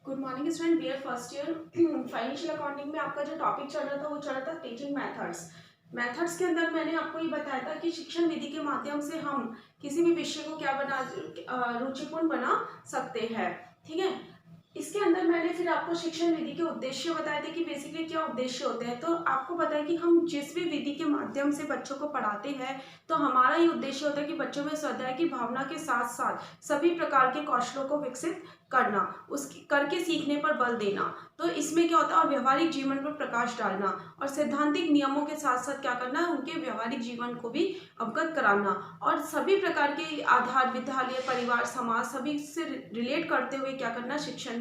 Good morning student, BA first year financial accounting में आपका जो टॉपिक चल रहा था वो चल रहा था टीचिंग मेथड्स के अंदर मैंने आपको ये बताया था कि शिक्षण विधि के माध्यम से हम किसी भी विषय को क्या बना रुचिपूर्ण बना सकते हैं। ठीक है, इसके अंदर मैंने फिर आपको शिक्षण विधि के उद्देश्य बताए थे कि बेसिकली क्या उद्देश्य होते हैं। तो आपको पता है कि हम जिस भी विधि के माध्यम से बच्चों को पढ़ाते हैं तो हमारा ये उद्देश्य होता है कि बच्चों में स्वाध्याय की भावना के साथ साथ सभी प्रकार के कौशलों को विकसित करना, उसकी करके सीखने पर बल देना। तो इसमें क्या होता है, और व्यवहारिक जीवन पर प्रकाश डालना और सैद्धांतिक नियमों के साथ साथ क्या करना है, उनके व्यवहारिक जीवन को भी अवगत कराना और सभी प्रकार के आधार विद्यालय परिवार समाज सभी से रिलेट करते हुए क्या करना, शिक्षण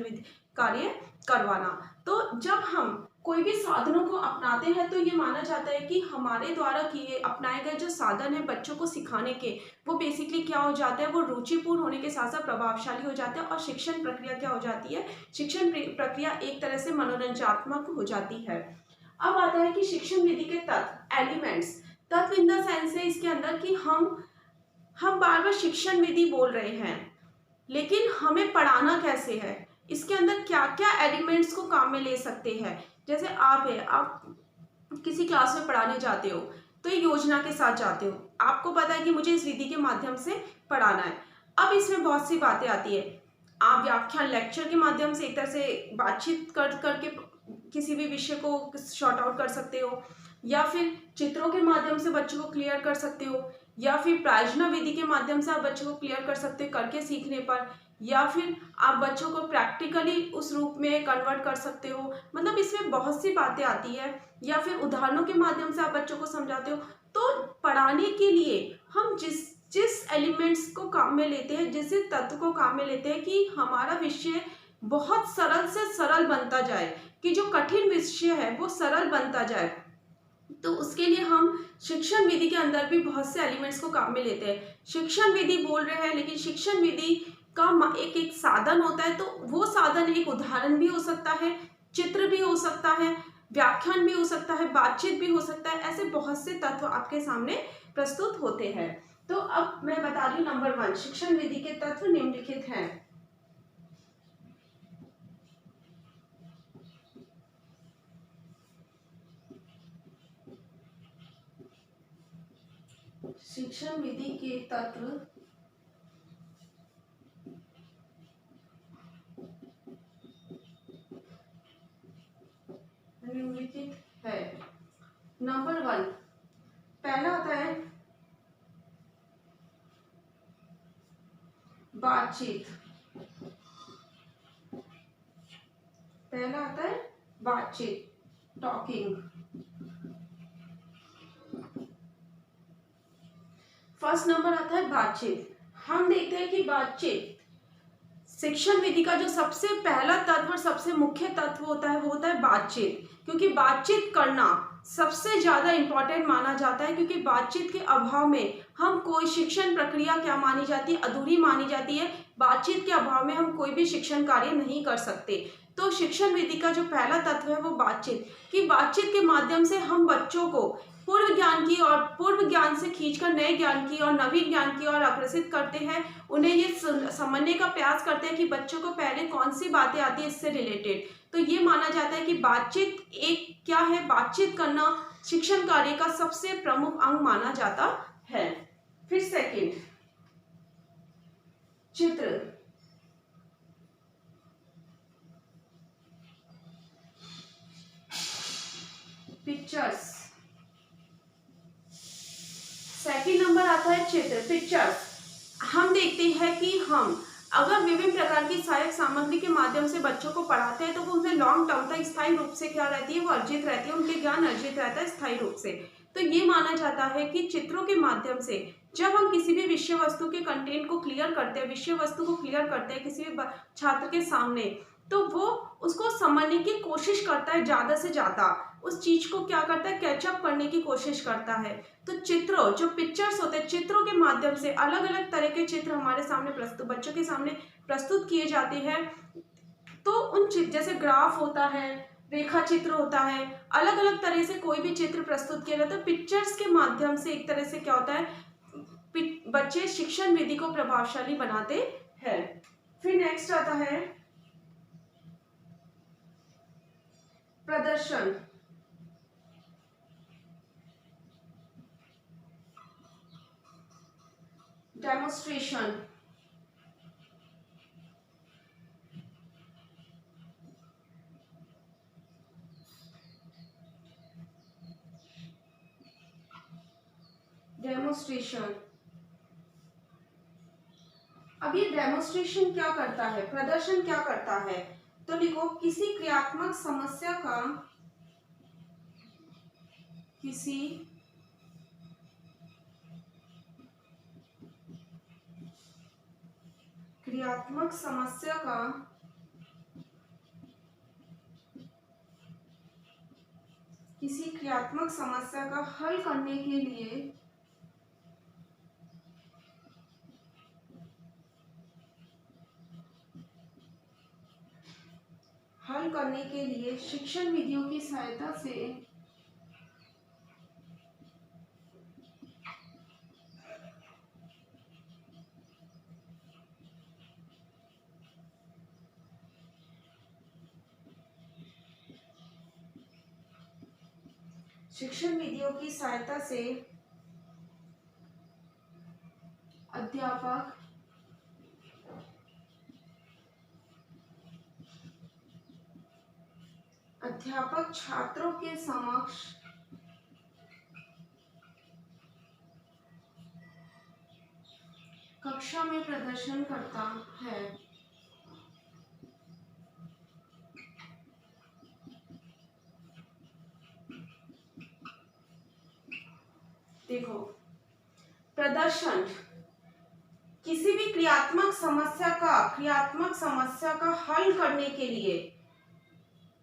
कार्य करवाना। तो जब हम कोई भी साधनों को अपनाते हैं तो ये माना जाता है कि हमारे द्वारा किए अपनाए गए जो साधन है बच्चों को सिखाने के, वो बेसिकली क्या हो जाता है, वो रुचिपूर्ण होने के साथ साथ प्रभावशाली हो जाते हैं और शिक्षण प्रक्रिया क्या हो जाती है, शिक्षण प्रक्रिया एक तरह से मनोरंजनात्मक हो जाती है। अब आता है कि शिक्षण विधि के तत्व एलिमेंट्स, तत्व इन द सेंस है इसके अंदर कि हम बार बार शिक्षण विधि बोल रहे हैं लेकिन हमें पढ़ाना कैसे है, इसके अंदर क्या क्या एलिमेंट्स को काम में ले सकते हैं। जैसे आप किसी क्लास में पढ़ाने जाते हो तो एक योजना के साथ जाते हो, आपको पता है कि मुझे इस विधि के माध्यम से पढ़ाना है। अब इसमें बहुत सी बातें आती है, आप व्याख्यान लेक्चर के माध्यम से एक तरह से बातचीत करके किसी भी विषय को शॉर्ट आउट कर सकते हो, या फिर चित्रों के माध्यम से बच्चों को क्लियर कर सकते हो, या फिर प्रायोजना विधि के माध्यम से आप बच्चों को क्लियर कर सकते हो करके सीखने पर, या फिर आप बच्चों को प्रैक्टिकली उस रूप में कन्वर्ट कर सकते हो। मतलब इसमें बहुत सी बातें आती है, या फिर उदाहरणों के माध्यम से आप बच्चों को समझाते हो। तो पढ़ाने के लिए हम जिस जिस एलिमेंट्स को काम में लेते हैं, जिस तत्व को काम में लेते हैं कि हमारा विषय बहुत सरल से सरल बनता जाए, कि जो कठिन विषय है वो सरल बनता जाए, तो उसके लिए हम शिक्षण विधि के अंदर भी बहुत से एलिमेंट्स को काम में लेते हैं। शिक्षण विधि बोल रहे हैं लेकिन शिक्षण विधि का एक एक साधन होता है, तो वो साधन एक उदाहरण भी हो सकता है, चित्र भी हो सकता है, व्याख्यान भी हो सकता है, बातचीत भी हो सकता है। ऐसे बहुत से तत्व आपके सामने प्रस्तुत होते हैं। तो अब मैं बता रही हूँ, नंबर 1, शिक्षण विधि के तत्व निम्नलिखित हैं। शिक्षण विधि के तत्व निम्नलिखित है। नंबर 1, पहला आता है बातचीत। पहला आता है बातचीत, टॉकिंग। फर्स्ट नंबर आता है बातचीत। हम देखते हैं कि बातचीत शिक्षण विधि का जो सबसे पहला तत्व और सबसे मुख्य तत्व होता है वो होता है बातचीत, क्योंकि बातचीत करना सबसे ज्यादा इंपॉर्टेंट माना जाता है, क्योंकि बातचीत के अभाव में हम कोई शिक्षण प्रक्रिया क्या मानी जाती है, अधूरी मानी जाती है। बातचीत के अभाव में हम कोई भी शिक्षण कार्य नहीं कर सकते। तो शिक्षण विधि का जो पहला तत्व है वो बातचीत, कि बातचीत के माध्यम से हम बच्चों को पूर्व ज्ञान की और पूर्व ज्ञान से खींचकर नए ज्ञान की और नवीन ज्ञान की ओर अग्रसित करते हैं। उन्हें ये समझने का प्रयास करते हैं कि बच्चों को पहले कौन सी बातें आती है इससे रिलेटेड। तो ये माना जाता है कि बातचीत एक क्या है, बातचीत करना शिक्षण कार्य का सबसे प्रमुख अंग माना जाता है। फिर सेकंड, चित्र। पिक्चर्स। सेकंड नंबर आता है चित्र, पिक्चर्स। हम देखते हैं कि हम अगर विभिन्न प्रकार की सहायक सामग्री के माध्यम से बच्चों को पढ़ाते हैं तो वो उनमें लॉन्ग टर्म तक स्थायी रूप से क्या रहती है, वो अर्जित रहती है, उनके ज्ञान अर्जित रहता है स्थायी रूप से। तो ये माना जाता है कि चित्रों के माध्यम से जब हम किसी भी विषय वस्तु के कंटेंट को क्लियर करते हैं, विषय वस्तु को क्लियर करते हैं किसी भी छात्र के सामने, तो वो उसको समझने की कोशिश करता है, ज्यादा से ज्यादा उस चीज को क्या करता है, कैचअप करने की कोशिश करता है। तो चित्रों, जो पिक्चर्स होते हैं, चित्रों के माध्यम से अलग अलग तरह के चित्र हमारे सामने बच्चों के सामने प्रस्तुत किए जाते हैं। तो उन जैसे ग्राफ होता है, रेखा चित्र होता है, अलग अलग तरह से कोई भी चित्र प्रस्तुत किया जाता है। पिक्चर्स के माध्यम से एक तरह से क्या होता है, बच्चे शिक्षण विधि को प्रभावशाली बनाते हैं। फिर नेक्स्ट आता है प्रदर्शन, डेमोस्ट्रेशन, डेमोस्ट्रेशन। अब ये डेमोस्ट्रेशन क्या करता है, प्रदर्शन क्या करता है, तो लिखो किसी क्रियात्मक समस्या का, किसी क्रियात्मक समस्या का किसी क्रियात्मक समस्या का हल करने के लिए शिक्षण विधियों की सहायता से अध्यापक छात्रों के समक्ष कक्षा में प्रदर्शन करता है। देखो, प्रदर्शन किसी भी क्रियात्मक समस्या का हल करने के लिए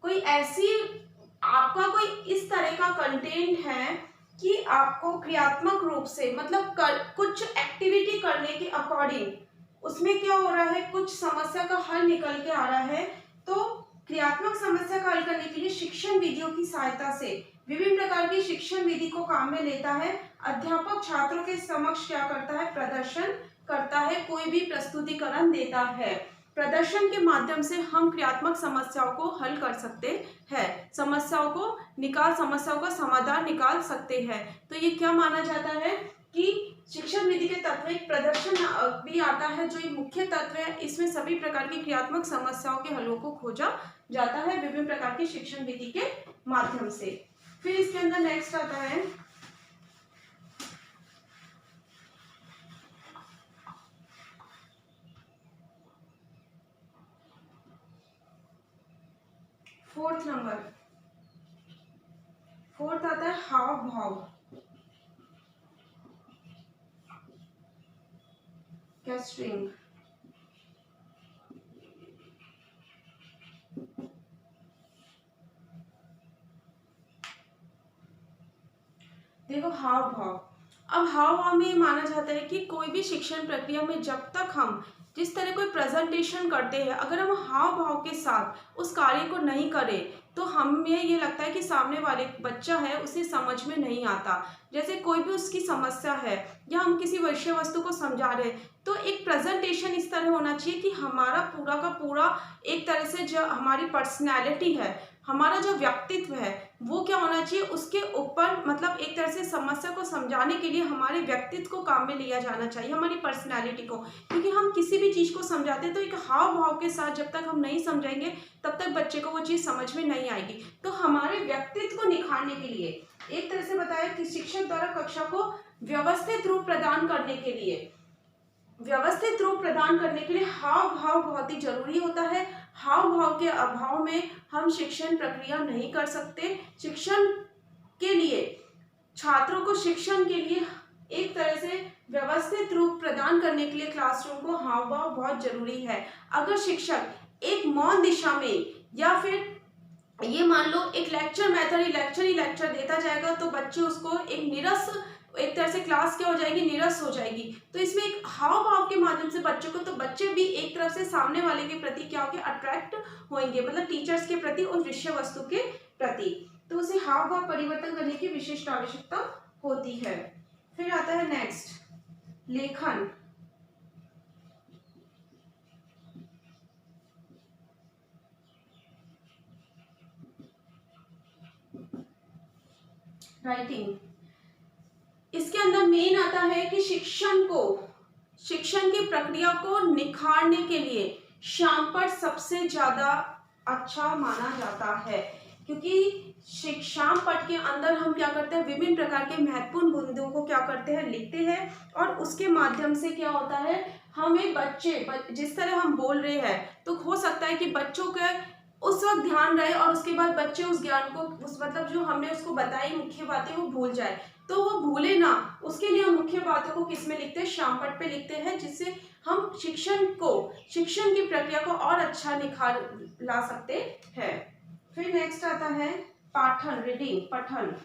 कोई ऐसी, आपका कोई इस तरह का कंटेंट है कि आपको क्रियात्मक रूप से मतलब कुछ एक्टिविटी करने के अकॉर्डिंग उसमें क्या हो रहा है, कुछ समस्या का हल निकल के आ रहा है। तो क्रियात्मक समस्या का हल करने के लिए शिक्षण विधियों की सहायता से विभिन्न प्रकार की शिक्षण विधि को काम में लेता है। अध्यापक छात्रों के समक्ष क्या करता है, प्रदर्शन करता है, कोई भी प्रस्तुतिकरण देता है। प्रदर्शन के माध्यम से हम क्रियात्मक समस्याओं को हल कर सकते हैं, समस्याओं का समाधान निकाल सकते हैं। तो ये क्या माना जाता है कि शिक्षण विधि के तत्व एक प्रदर्शन भी आता है, जो एक मुख्य तत्व है। इसमें सभी प्रकार की क्रियात्मक समस्याओं के हलों को खोजा जाता है विभिन्न प्रकार की शिक्षण विधि के माध्यम से। फिर इसके अंदर नेक्स्ट आता है फोर्थ आता है हाव भाव, गेस्चरिंग। देखो, हाव भाव, अब हाव भाव में माना जाता है कि कोई भी शिक्षण प्रक्रिया में जब तक हम जिस तरह कोई प्रेजेंटेशन करते हैं, अगर हम हाव भाव के साथ उस कार्य को नहीं करें तो हमें ये लगता है कि सामने वाले बच्चा है उसे समझ में नहीं आता। जैसे कोई भी उसकी समस्या है या हम किसी विषय वस्तु को समझा रहे हैं, तो एक प्रेजेंटेशन इस तरह होना चाहिए कि हमारा पूरा का पूरा एक तरह से जो हमारी पर्सनैलिटी है, हमारा जो व्यक्तित्व है वो क्या होना चाहिए, उसके ऊपर मतलब एक तरह से समस्या को समझाने के लिए हमारे व्यक्तित्व को काम में लिया जाना चाहिए, हमारी पर्सनैलिटी को। क्योंकि हम किसी भी चीज़ को समझाते हैं तो एक हाव भाव के साथ जब तक हम नहीं समझाएंगे तब तक बच्चे को वो चीज़ समझ में नहीं आएगी। तो हमारे व्यक्तित्व को निखारने के लिए एक तरह से बताया कि शिक्षक द्वारा कक्षा को व्यवस्थित रूप प्रदान करने के लिए हाव भाव बहुत ही जरूरी होता है। हाव भाव के अभाव में हम शिक्षण प्रक्रिया नहीं कर सकते। शिक्षण के लिए, छात्रों को शिक्षण के लिए एक तरह से व्यवस्थित रूप प्रदान करने के लिए क्लासरूम को हाव भाव बहुत जरूरी है। अगर शिक्षक एक मौन दिशा में या फिर ये मान लो एक लेक्चर मेथड ही लेक्चर देता जाएगा तो बच्चे उसको एक तरह से क्लास क्या हो जाएगी, निरस हो जाएगी। तो इसमें एक हाव भाव के माध्यम से बच्चे भी एक तरफ से सामने वाले के प्रति क्या होंगे, अट्रैक्ट होंगे, मतलब टीचर्स के प्रति और विषय वस्तु के प्रति। तो उसे हाव भाव परिवर्तन करने की विशिष्ट आवश्यकता होती है। फिर आता है नेक्स्ट, लेखन। राइटिंग। इसके अंदर मेन आता है कि शिक्षण की प्रक्रिया को निखारने के लिए शामपट सबसे ज्यादा अच्छा माना जाता है, क्योंकि शामपट के अंदर हम क्या करते हैं, विभिन्न प्रकार के महत्वपूर्ण बिंदुओं को क्या करते हैं, लिखते हैं, और उसके माध्यम से क्या होता है, हमें जिस तरह हम बोल रहे हैं तो हो सकता है कि बच्चों के उस वक्त ध्यान रहे और उसके बाद बच्चे उस ज्ञान को मतलब जो हमने उसको बताई मुख्य बातें वो भूल जाए, तो वो भूले ना, उसके लिए हम मुख्य बातों को किस में लिखते हैं, शामपट पे लिखते हैं, जिससे हम शिक्षण की प्रक्रिया को और अच्छा निखार ला सकते हैं। फिर नेक्स्ट आता है पाठन, रीडिंग, पठन।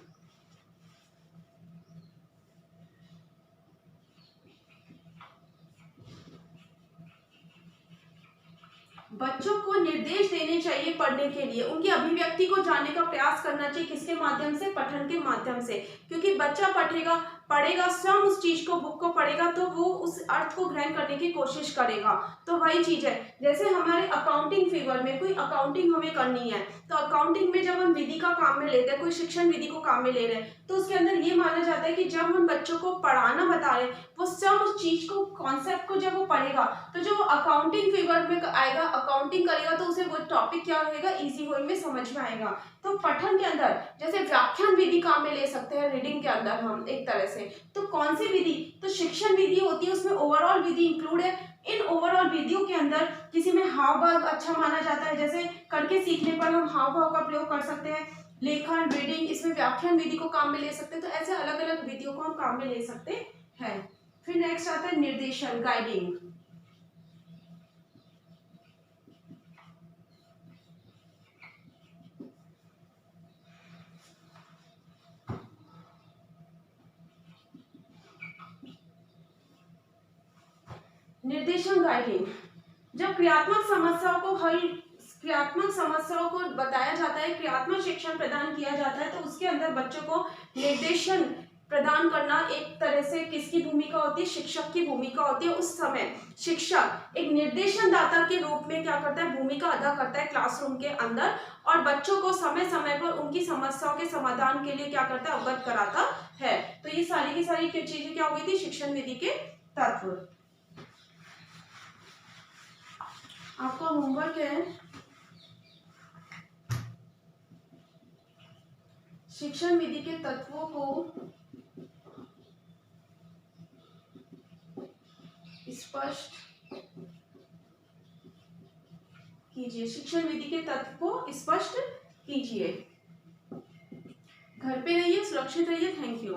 बच्चों को निर्देश देने चाहिए पढ़ने के लिए, उनकी अभिव्यक्ति को जानने का प्रयास करना चाहिए, किसके माध्यम से, पठन के माध्यम से, क्योंकि बच्चा पढ़ेगा स्वयं उस चीज को, बुक को पढ़ेगा तो वो उस अर्थ को ग्रहण करने की कोशिश करेगा। तो वही चीज है, जैसे हमारे अकाउंटिंग फीवर में कोई अकाउंटिंग हमें करनी है, तो अकाउंटिंग में जब हम विधि का काम में लेते हैं, कोई शिक्षण विधि को काम में ले रहे हैं, तो उसके अंदर ये माना जाता है कि जब हम बच्चों को पढ़ाना बता रहे हैं, वो स्वयं उस चीज को, कॉन्सेप्ट को जब वो पढ़ेगा, तो जो अकाउंटिंग फीवर में आएगा, अकाउंटिंग करेगा, तो उसे वो टॉपिक क्या रहेगा, इजी वे में समझ में आएगा। तो पठन के अंदर जैसे व्याख्यान विधि काम में ले सकते हैं, रीडिंग के अंदर हम एक तरह से, तो कौन सी विधि, तो शिक्षण विधि होती है, उसमें ओवरऑल विधि इंक्लूड है। इन ओवरऑल विधियों के अंदर किसी में हाव भाव अच्छा माना जाता है, जैसे करके सीखने पर हम हाव भाव का प्रयोग कर सकते हैं, लेखन, रीडिंग, इसमें व्याख्यान विधि को काम में ले सकते हैं, तो ऐसे अलग अलग विधियों को हम काम में ले सकते हैं। फिर नेक्स्ट आता है निर्देशन, गाइडिंग। निर्देशन, गाइडिंग, जब क्रियात्मक समस्याओं को बताया जाता है, क्रियात्मक शिक्षण प्रदान किया जाता है, तो उसके अंदर बच्चों को निर्देशन प्रदान करना एक तरह से किसकी भूमिका होती है, शिक्षक की भूमिका होती है। उस समय शिक्षक एक निर्देशनदाता के रूप में क्या करता है, भूमिका अदा करता है क्लासरूम के अंदर, और बच्चों को समय समय पर उनकी समस्याओं के समाधान के लिए क्या करता है, अवगत कराता है। तो ये सारी की सारी चीजें क्या हो गई थी, शिक्षण विधि के तत्व। आपका होमवर्क है शिक्षण विधि के तत्वों को स्पष्ट कीजिए, शिक्षण विधि के तत्व को स्पष्ट कीजिए। घर पे रहिए, सुरक्षित रहिए। Thank you.